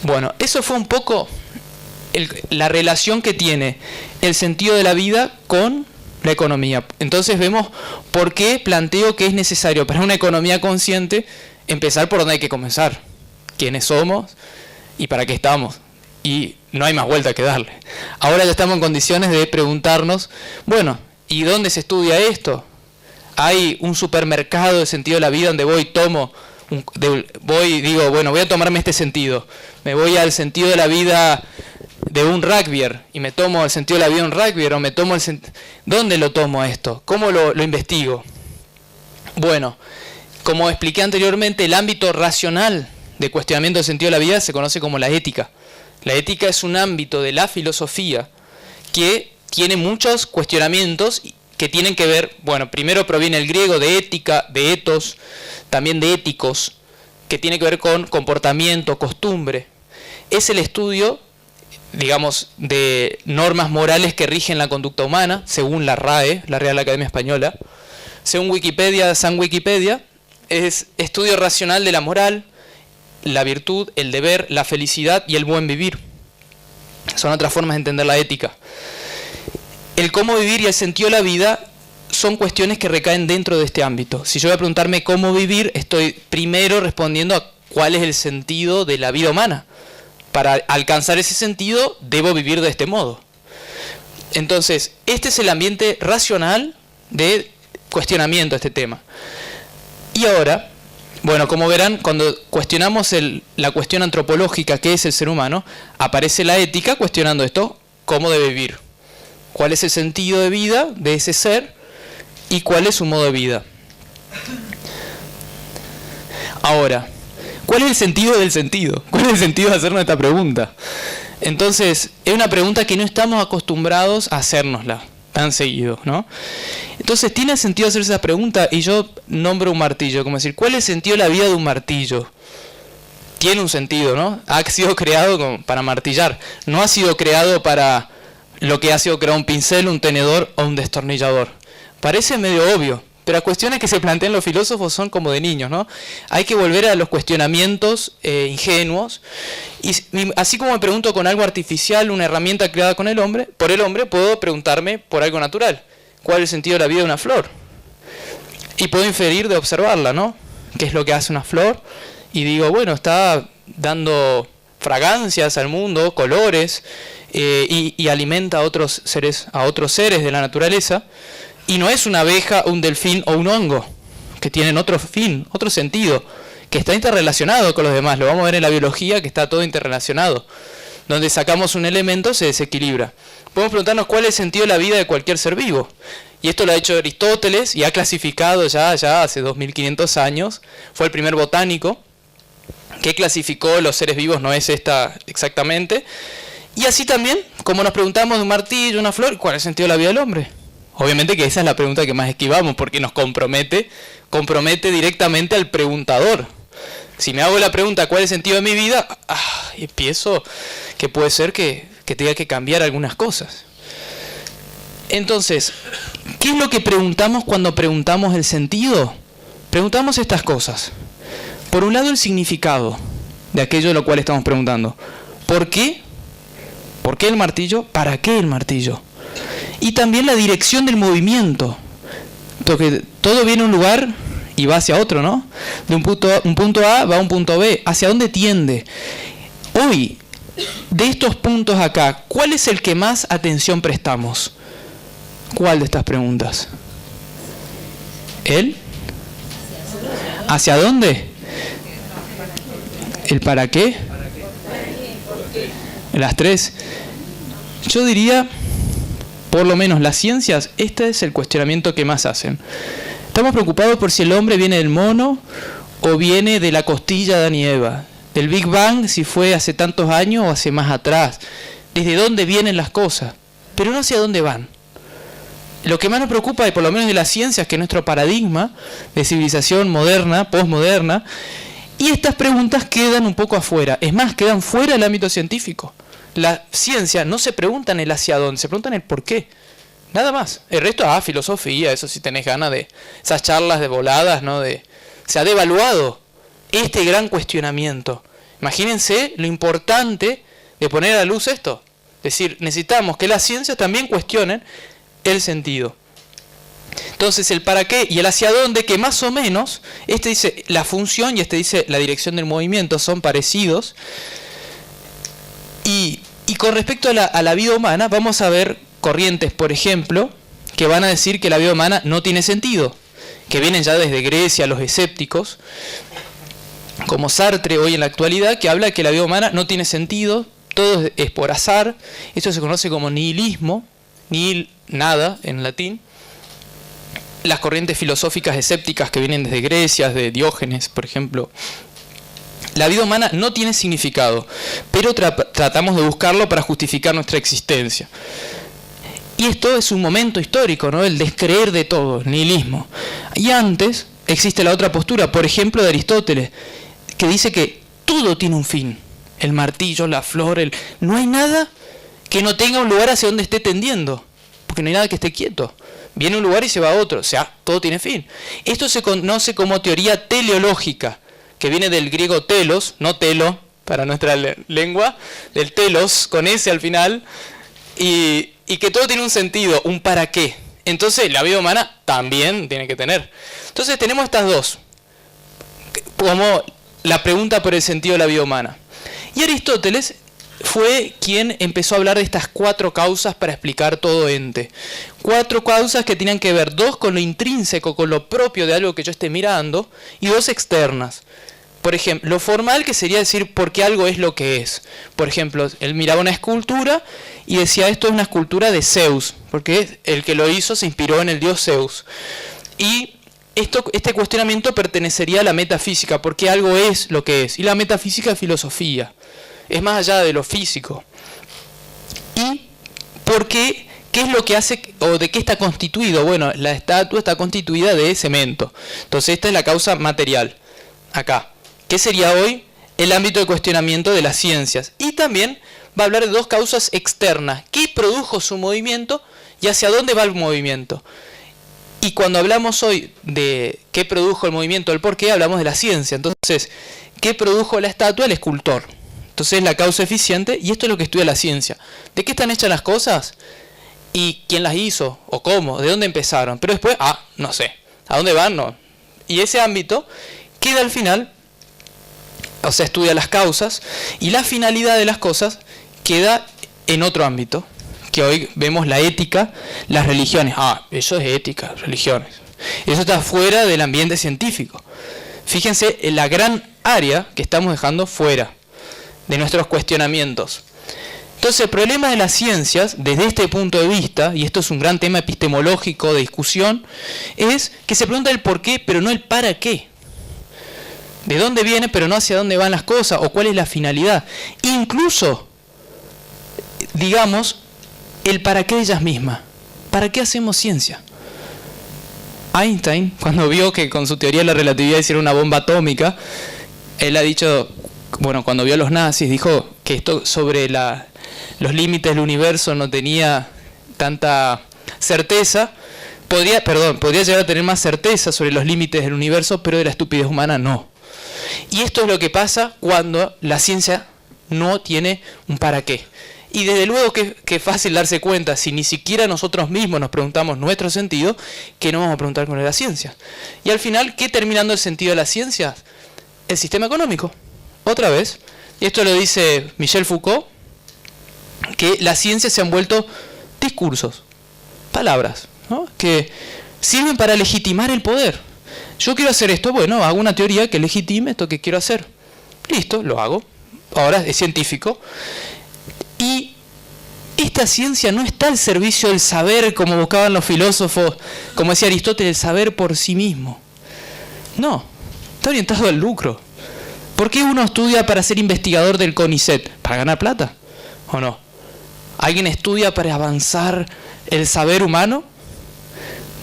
Bueno, eso fue un poco la relación que tiene el sentido de la vida con la economía. Entonces vemos por qué planteo que es necesario para una economía consciente empezar por donde hay que comenzar. ¿Quiénes somos y para qué estamos? Y no hay más vuelta que darle. Ahora ya estamos en condiciones de preguntarnos, bueno, ¿y dónde se estudia esto? Hay un supermercado de sentido de la vida donde voy, digo, bueno, voy a tomarme este sentido. Me voy al sentido de la vida de un rugbyer y me tomo el sentido de la vida de un rugbyer, o me tomo ¿dónde lo tomo esto? ¿Cómo lo investigo? Bueno, como expliqué anteriormente, el ámbito racional de cuestionamiento del sentido de la vida se conoce como la ética. La ética es un ámbito de la filosofía que tiene muchos cuestionamientos que tienen que ver, bueno, primero proviene el griego de ética, de ethos, también de éticos, que tiene que ver con comportamiento, costumbre. Es el estudio, digamos, de normas morales que rigen la conducta humana, según la RAE, la Real Academia Española. Según Wikipedia, San Wikipedia, es estudio racional de la moral, la virtud, el deber, la felicidad y el buen vivir. Son otras formas de entender la ética. El cómo vivir y el sentido de la vida son cuestiones que recaen dentro de este ámbito. Si yo voy a preguntarme cómo vivir, estoy primero respondiendo a cuál es el sentido de la vida humana. Para alcanzar ese sentido, debo vivir de este modo. Entonces, este es el ambiente racional de cuestionamiento a este tema. Y ahora, bueno, como verán, cuando cuestionamos la cuestión antropológica, que es el ser humano, aparece la ética cuestionando esto, cómo debe vivir. ¿Cuál es el sentido de vida de ese ser y cuál es su modo de vida? Ahora, ¿cuál es el sentido del sentido? ¿Cuál es el sentido de hacernos esta pregunta? Entonces, es una pregunta que no estamos acostumbrados a hacérnosla tan seguido, ¿no? Entonces, ¿tiene sentido hacerse esa pregunta? Y yo nombro un martillo, como decir, ¿cuál es el sentido de la vida de un martillo? Tiene un sentido, ¿no? Ha sido creado para martillar. No ha sido creado para lo que ha sido creado un pincel, un tenedor o un destornillador. Parece medio obvio, pero las cuestiones que se plantean los filósofos son como de niños, ¿no? Hay que volver a los cuestionamientos ingenuos. Y así como me pregunto con algo artificial, una herramienta creada por el hombre, puedo preguntarme por algo natural. ¿Cuál es el sentido de la vida de una flor? Y puedo inferir de observarla, ¿no? ¿Qué es lo que hace una flor? Y digo, bueno, está dando fragancias al mundo, colores, y alimenta a otros seres de la naturaleza. Y no es una abeja, un delfín o un hongo, que tienen otro fin, otro sentido, que está interrelacionado con los demás. Lo vamos a ver en la biología, que está todo interrelacionado. Donde sacamos un elemento, se desequilibra. Podemos preguntarnos cuál es el sentido de la vida de cualquier ser vivo. Y esto lo ha hecho Aristóteles y ha clasificado ya hace 2500 años. Fue el primer botánico que clasificó los seres vivos, no es esta exactamente. Y así también, como nos preguntamos de un martillo, una flor, ¿cuál es el sentido de la vida del hombre? Obviamente que esa es la pregunta que más esquivamos, porque nos compromete directamente al preguntador. Si me hago la pregunta, ¿cuál es el sentido de mi vida? Empiezo que puede ser que tenga que cambiar algunas cosas. Entonces, ¿qué es lo que preguntamos cuando preguntamos el sentido? Preguntamos estas cosas. Por un lado, el significado de aquello de lo cual estamos preguntando. ¿Por qué? ¿Por qué el martillo? ¿Para qué el martillo? Y también la dirección del movimiento. Porque todo viene a un lugar y va hacia otro, ¿no? De un punto A va a un punto B. ¿Hacia dónde tiende? Hoy, de estos puntos acá, ¿cuál es el que más atención prestamos? ¿Cuál de estas preguntas? ¿El? ¿Hacia dónde? ¿El para qué? Las tres. Yo diría, por lo menos las ciencias, este es el cuestionamiento que más hacen. Estamos preocupados por si el hombre viene del mono o viene de la costilla de Adán y Eva. Del Big Bang, si fue hace tantos años o hace más atrás. Desde dónde vienen las cosas, pero no hacia dónde van. Lo que más nos preocupa, y por lo menos de las ciencias, que es nuestro paradigma de civilización moderna, posmoderna, y estas preguntas quedan un poco afuera. Es más, quedan fuera del ámbito científico. La ciencia no se pregunta en el hacia dónde, se pregunta en el por qué. Nada más. El resto, filosofía, eso si tenés ganas de esas charlas de voladas, ¿no? Se ha devaluado este gran cuestionamiento. Imagínense lo importante de poner a la luz esto. Es decir, necesitamos que las ciencias también cuestionen el sentido. Entonces el para qué y el hacia dónde, que más o menos, este dice la función y este dice la dirección del movimiento, son parecidos. Y con respecto a la vida humana, vamos a ver corrientes, por ejemplo, que van a decir que la vida humana no tiene sentido, que vienen ya desde Grecia, los escépticos, como Sartre hoy en la actualidad, que habla de que la vida humana no tiene sentido, todo es por azar. Esto se conoce como nihilismo, nihil, nada en latín. Las corrientes filosóficas escépticas que vienen desde Grecia, de Diógenes, por ejemplo. La vida humana no tiene significado, pero tratamos de buscarlo para justificar nuestra existencia. Y esto es un momento histórico, ¿no? El descreer de todo, el nihilismo. Y antes existe la otra postura, por ejemplo, de Aristóteles, que dice que todo tiene un fin. El martillo, la flor, no hay nada que no tenga un lugar hacia donde esté tendiendo, porque no hay nada que esté quieto. Viene a un lugar y se va a otro, o sea, todo tiene fin. Esto se conoce como teoría teleológica, que viene del griego telos, no telo, para nuestra lengua, del telos, con S al final, y que todo tiene un sentido, un para qué. Entonces la vida humana también tiene que tener. Entonces tenemos estas dos, como la pregunta por el sentido de la vida humana. Y Aristóteles fue quien empezó a hablar de estas 4 causas para explicar todo ente. 4 causas que tenían que ver, 2 con lo intrínseco, con lo propio de algo que yo esté mirando, y 2 externas. Por ejemplo, lo formal, que sería decir por qué algo es lo que es. Por ejemplo, él miraba una escultura y decía esto es una escultura de Zeus, porque el que lo hizo se inspiró en el dios Zeus. Y este cuestionamiento pertenecería a la metafísica, porque algo es lo que es. Y la metafísica es filosofía, es más allá de lo físico. ¿Y por qué? ¿Qué es lo que hace o de qué está constituido? Bueno, la estatua está constituida de cemento. Entonces esta es la causa material, acá. ¿Qué sería hoy el ámbito de cuestionamiento de las ciencias? Y también va a hablar de 2 causas externas. ¿Qué produjo su movimiento y hacia dónde va el movimiento? Y cuando hablamos hoy de qué produjo el movimiento, el por qué, hablamos de la ciencia. Entonces, ¿qué produjo la estatua? El escultor. Entonces, la causa eficiente, y esto es lo que estudia la ciencia. ¿De qué están hechas las cosas? ¿Y quién las hizo? ¿O cómo? ¿De dónde empezaron? Pero después, no sé. ¿A dónde van? No. Y ese ámbito queda al final, o sea, estudia las causas, y la finalidad de las cosas queda en otro ámbito, que hoy vemos la ética, las religiones. Eso es ética, religiones. Eso está fuera del ambiente científico. Fíjense en la gran área que estamos dejando fuera de nuestros cuestionamientos. Entonces, el problema de las ciencias, desde este punto de vista, y esto es un gran tema epistemológico de discusión, es que se pregunta el por qué, pero no el para qué. De dónde viene, pero no hacia dónde van las cosas, o cuál es la finalidad. Incluso, digamos, el para qué de ellas mismas. ¿Para qué hacemos ciencia? Einstein, cuando vio que con su teoría de la relatividad hicieron una bomba atómica, él ha dicho, bueno, cuando vio a los nazis, dijo que esto sobre los límites del universo no tenía tanta certeza. Podría llegar a tener más certeza sobre los límites del universo, pero de la estupidez humana no. Y esto es lo que pasa cuando la ciencia no tiene un para qué. Y desde luego que es fácil darse cuenta, si ni siquiera nosotros mismos nos preguntamos nuestro sentido, que no vamos a preguntar con la ciencia. Y al final, ¿qué terminando el sentido de la ciencia? El sistema económico. Otra vez. Y esto lo dice Michel Foucault, que las ciencias se han vuelto discursos, palabras, ¿no? Que sirven para legitimar el poder. Yo quiero hacer esto, bueno, hago una teoría que legitime esto que quiero hacer. Listo, lo hago. Ahora es científico. Y esta ciencia no está al servicio del saber, como buscaban los filósofos, como decía Aristóteles, el saber por sí mismo. No, está orientado al lucro. ¿Por qué uno estudia para ser investigador del CONICET? ¿Para ganar plata? ¿O no? ¿Alguien estudia para avanzar el saber humano?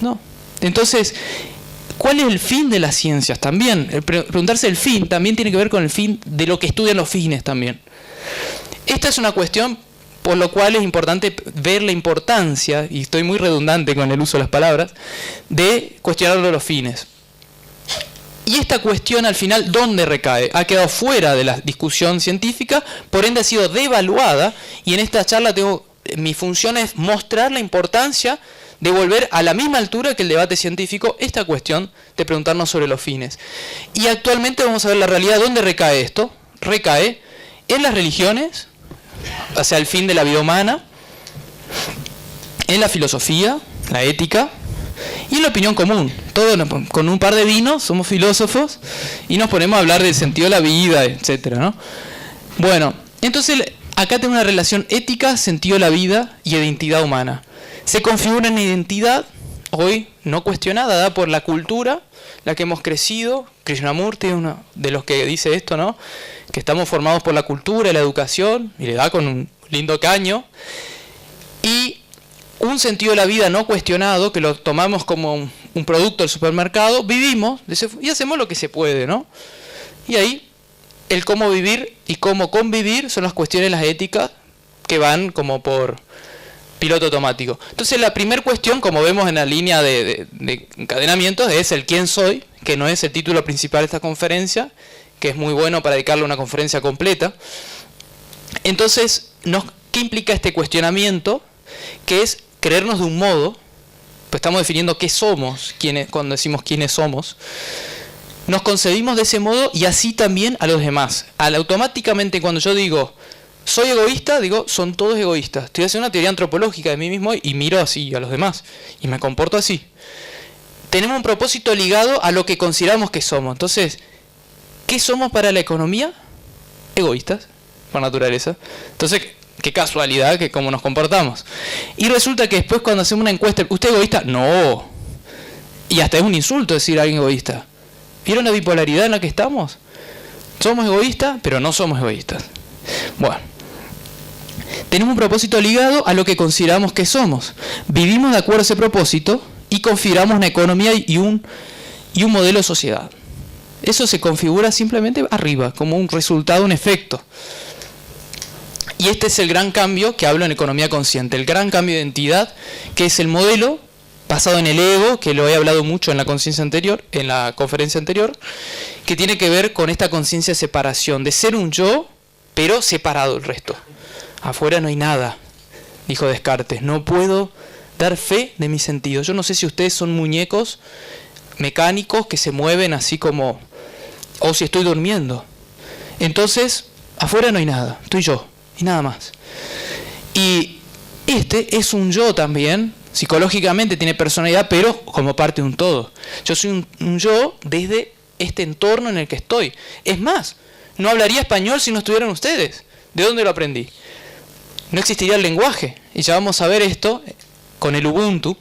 No. Entonces, ¿cuál es el fin de las ciencias? También, preguntarse el fin también tiene que ver con el fin de lo que estudian los fines también. Esta es una cuestión por lo cual es importante ver la importancia, y estoy muy redundante con el uso de las palabras, de cuestionar los fines. Y esta cuestión al final, ¿dónde recae? Ha quedado fuera de la discusión científica, por ende ha sido devaluada, y en esta charla mi función es mostrar la importancia de volver a la misma altura que el debate científico esta cuestión de preguntarnos sobre los fines. Y actualmente vamos a ver la realidad. ¿Dónde recae esto? Recae en las religiones, o sea, el fin de la vida humana, en la filosofía, la ética y en la opinión común. Todos con un par de vinos somos filósofos y nos ponemos a hablar del sentido de la vida, etcétera, ¿no? Bueno, entonces acá tengo una relación ética, sentido de la vida y identidad humana. Se configura una identidad hoy no cuestionada, dada por la cultura, la que hemos crecido. Krishnamurti es uno de los que dice esto, ¿no? Que estamos formados por la cultura y la educación, y le da con un lindo caño. Y un sentido de la vida no cuestionado, que lo tomamos como un producto del supermercado, vivimos y hacemos lo que se puede, ¿no? Y ahí el cómo vivir y cómo convivir son las cuestiones, las éticas, que van como por piloto automático. Entonces la primera cuestión, como vemos en la línea de encadenamientos, es el quién soy, que no es el título principal de esta conferencia, que es muy bueno para dedicarle una conferencia completa. Entonces, ¿qué implica este cuestionamiento? Que es creernos de un modo, pues estamos definiendo qué somos, cuando decimos quiénes somos, nos concebimos de ese modo y así también a los demás. Automáticamente cuando yo digo soy egoísta, digo son todos egoístas. Estoy haciendo una teoría antropológica de mí mismo y miro así a los demás y me comporto así. Tenemos un propósito ligado a lo que consideramos que somos. Entonces, ¿qué somos para la economía? Egoístas, por naturaleza. Entonces, qué casualidad que cómo nos comportamos. Y resulta que después cuando hacemos una encuesta, ¿usted es egoísta? No. Y hasta es un insulto decir a alguien egoísta. ¿Vieron la bipolaridad en la que estamos? Somos egoístas, pero no somos egoístas. Bueno, tenemos un propósito ligado a lo que consideramos que somos. Vivimos de acuerdo a ese propósito y configuramos una economía y un modelo de sociedad. Eso se configura simplemente arriba, como un resultado, un efecto. Y este es el gran cambio que hablo en economía consciente, el gran cambio de identidad, que es el modelo basado en el ego, que lo he hablado mucho en la conciencia anterior, en la conferencia anterior, que tiene que ver con esta conciencia de separación, de ser un yo, pero separado del resto. Afuera no hay nada, dijo Descartes, no puedo dar fe de mis sentidos. Yo no sé si ustedes son muñecos mecánicos que se mueven así como, o si estoy durmiendo. Entonces, afuera no hay nada, estoy yo. Y nada más. Y este es un yo también, psicológicamente tiene personalidad, pero como parte de un todo. Yo soy un yo desde este entorno en el que estoy. Es más, no hablaría español si no estuvieran ustedes. ¿De dónde lo aprendí? No existiría el lenguaje. Y ya vamos a ver esto con el Ubuntu.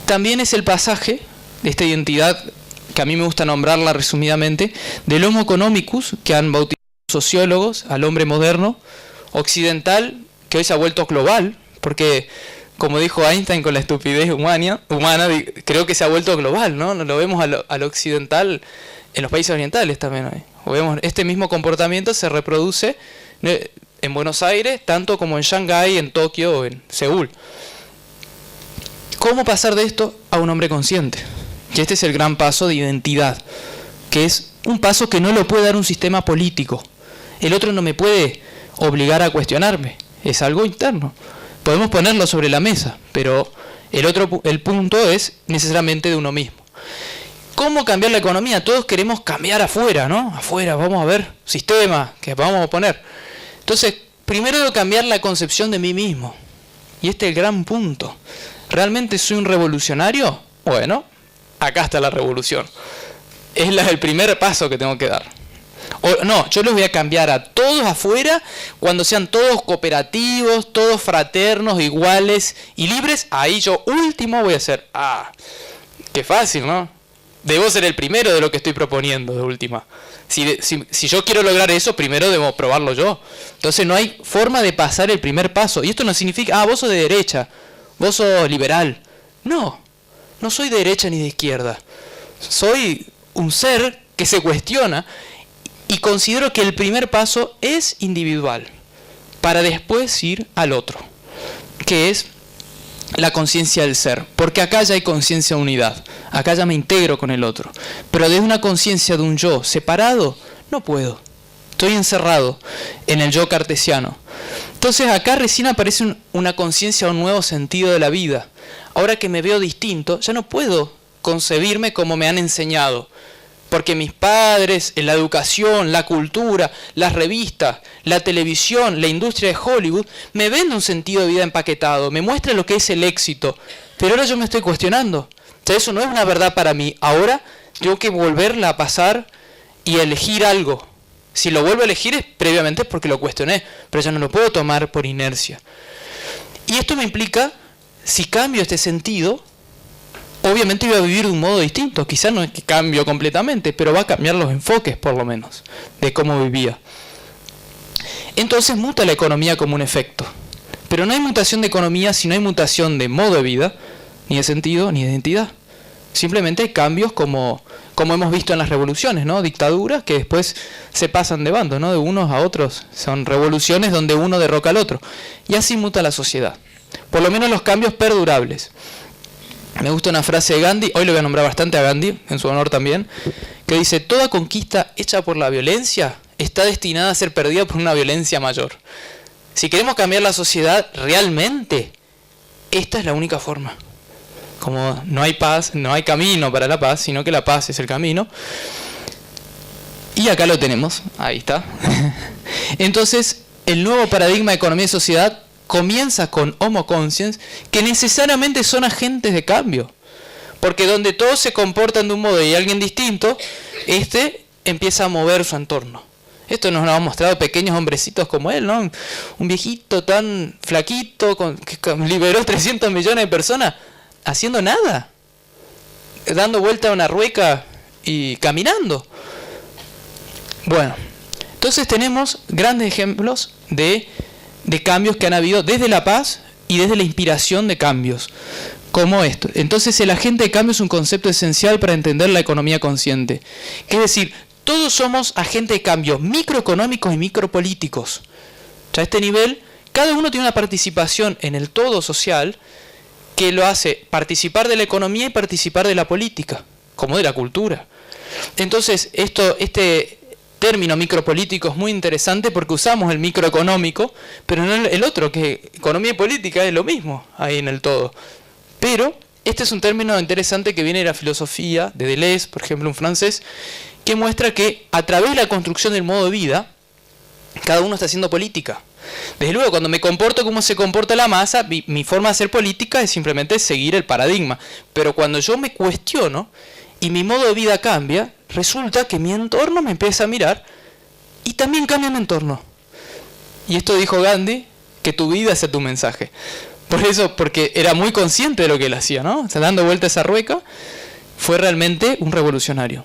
También es el pasaje de esta identidad, que a mí me gusta nombrarla resumidamente, del Homo economicus, que han bautizado sociólogos al hombre moderno, occidental, que hoy se ha vuelto global, porque, como dijo Einstein con la estupidez humana, creo que se ha vuelto global, ¿no? Lo vemos al occidental en los países orientales también hoy. O vemos, este mismo comportamiento se reproduce en Buenos Aires, tanto como en Shanghái, en Tokio o en Seúl. ¿Cómo pasar de esto a un hombre consciente? Y este es el gran paso de identidad, que es un paso que no lo puede dar un sistema político. El otro no me puede obligar a cuestionarme, es algo interno. Podemos ponerlo sobre la mesa, pero el punto es necesariamente de uno mismo. ¿Cómo cambiar la economía? Todos queremos cambiar afuera, ¿no? Afuera, vamos a ver, sistema que vamos a poner. Entonces, primero debo cambiar la concepción de mí mismo. Y este es el gran punto. ¿Realmente soy un revolucionario? Bueno, acá está la revolución. Es el primer paso que tengo que dar. No, yo los voy a cambiar a todos afuera, cuando sean todos cooperativos, todos fraternos, iguales y libres. Ahí yo último voy a ser. Qué fácil, ¿no? Debo ser el primero de lo que estoy proponiendo, de última. Si yo quiero lograr eso, primero debo probarlo yo. Entonces no hay forma de pasar el primer paso. Y esto no significa, vos sos de derecha, vos sos liberal. No soy de derecha ni de izquierda. Soy un ser que se cuestiona y considero que el primer paso es individual para después ir al otro, que es la conciencia del ser, porque acá ya hay conciencia de unidad. Acá ya me integro con el otro. Pero desde una conciencia de un yo separado, no puedo. Estoy encerrado en el yo cartesiano. Entonces acá recién aparece una conciencia, un nuevo sentido de la vida. Ahora que me veo distinto, ya no puedo concebirme como me han enseñado. Porque mis padres, la educación, la cultura, las revistas, la televisión, la industria de Hollywood, me venden un sentido de vida empaquetado, me muestran lo que es el éxito. Pero ahora yo me estoy cuestionando. O sea, eso no es una verdad para mí. Ahora tengo que volverla a pasar y elegir algo. Si lo vuelvo a elegir es previamente porque lo cuestioné, pero yo no lo puedo tomar por inercia. Y esto me implica, si cambio este sentido, obviamente voy a vivir de un modo distinto. Quizás no es que cambio completamente, pero va a cambiar los enfoques, por lo menos, de cómo vivía. Entonces muta la economía como un efecto. Pero no hay mutación de economía si no hay mutación de modo de vida, ni de sentido, ni de identidad. Simplemente hay cambios como hemos visto en las revoluciones, ¿no? Dictaduras que después se pasan de bando, ¿no? De unos a otros. Son revoluciones donde uno derroca al otro. Y así muta la sociedad. Por lo menos los cambios perdurables. Me gusta una frase de Gandhi, hoy lo voy a nombrar bastante a Gandhi, en su honor también, que dice: toda conquista hecha por la violencia está destinada a ser perdida por una violencia mayor. Si queremos cambiar la sociedad realmente, esta es la única forma. Como no hay paz, no hay camino para la paz, sino que la paz es el camino. Y acá lo tenemos, ahí está. Entonces, el nuevo paradigma de economía y sociedad comienza con Homo Consciens, que necesariamente son agentes de cambio. Porque donde todos se comportan de un modo y hay alguien distinto, empieza a mover su entorno. Esto nos lo han mostrado pequeños hombrecitos como él, ¿no? Un viejito tan flaquito, que liberó 300 millones de personas, haciendo nada. Dando vuelta a una rueca y caminando. Bueno, entonces tenemos grandes ejemplos de cambios que han habido desde la paz y desde la inspiración de cambios, como esto. Entonces el agente de cambio es un concepto esencial para entender la economía consciente. Es decir, todos somos agentes de cambio microeconómicos y micropolíticos. O sea, a este nivel, cada uno tiene una participación en el todo social que lo hace participar de la economía y participar de la política, como de la cultura. Entonces, este término micropolítico es muy interesante porque usamos el microeconómico, pero no el otro, que economía y política es lo mismo ahí en el todo. Pero este es un término interesante que viene de la filosofía, de Deleuze, por ejemplo, un francés, que muestra que a través de la construcción del modo de vida, cada uno está haciendo política. Desde luego, cuando me comporto como se comporta la masa, mi forma de hacer política es simplemente seguir el paradigma. Pero cuando yo me cuestiono y mi modo de vida cambia, resulta que mi entorno me empieza a mirar y también cambia mi entorno. Y esto dijo Gandhi, que tu vida sea tu mensaje. Por eso, porque era muy consciente de lo que él hacía, ¿no? O sea, dando vuelta a esa rueca, fue realmente un revolucionario.